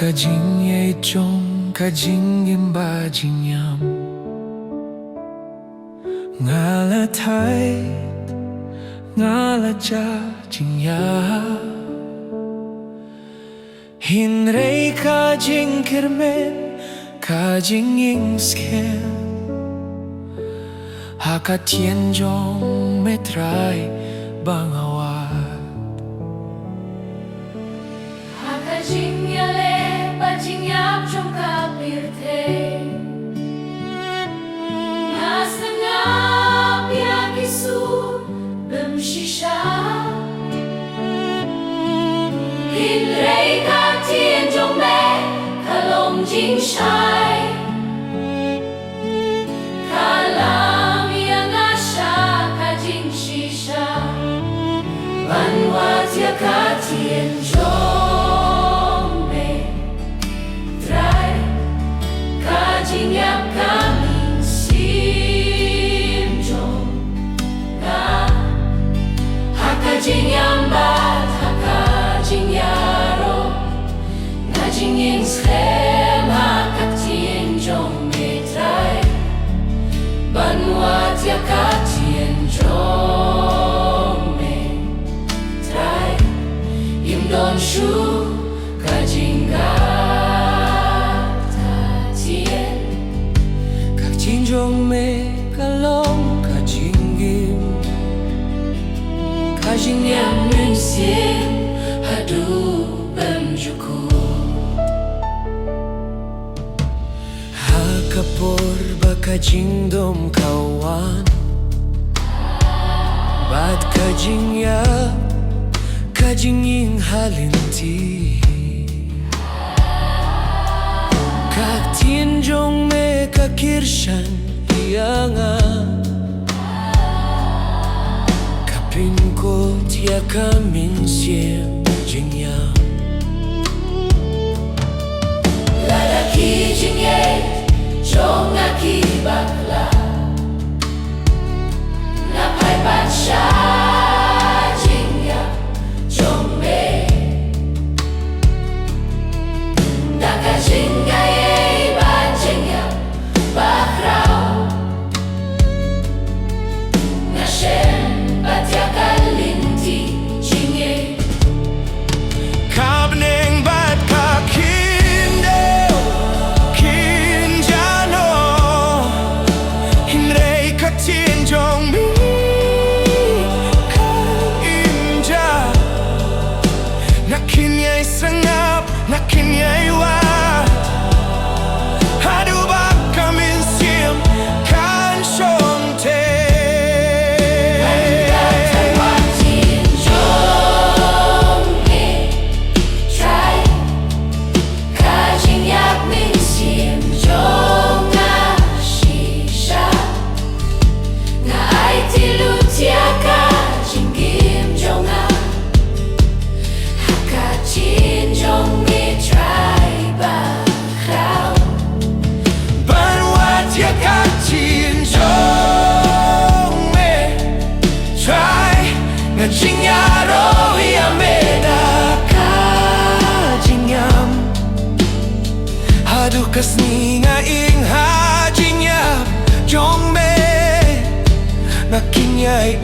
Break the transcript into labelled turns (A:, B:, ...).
A: Kajing ye chong kajing imba jinyam Ngala thai ngala cha jinya Hinrei kajing kirmen kajing ing sken Haka tien jong metrai bangawat
B: Haka jing yale bajing yap trong kapirte Nasangap yak isu bem shisha Hinrei ka tien jong me kalong jing shai Kalam yang asha ka jing shisha Banwat ya ka tien jong me Trai ka jing yap kaming sim jong Na Haka jing yambat haka jing yaro Na jing ing schem haka tien jong me trai Banwat ya ka tien jong me trai Im don shu ka jing ga ta tien
A: Kajing jong me kalong kajing im Kajing
B: Yang min sim hadu bem juku
A: Hakapor ba kajing dom kawan Bad kajing ya kajing ing halinti Kak tien jong me kakirshan iyanga Kapin ko tia kamin siem jingyam
B: Lalaki jing ye jong aki bakla Napai bansha jing ya jong me Daka jing ga ye ba jing ya bakrao Nashem batya kalinti jing ye
A: Kabneng bat kakindeo kinjano Hinrei katien jong mi ka imja Nakinyay sangap nakinyay wa Hadu ba kamin siem kan shong te Jinyaro yamena kajinyam Hadu kasninga ing hajinyam Jong me nakinyay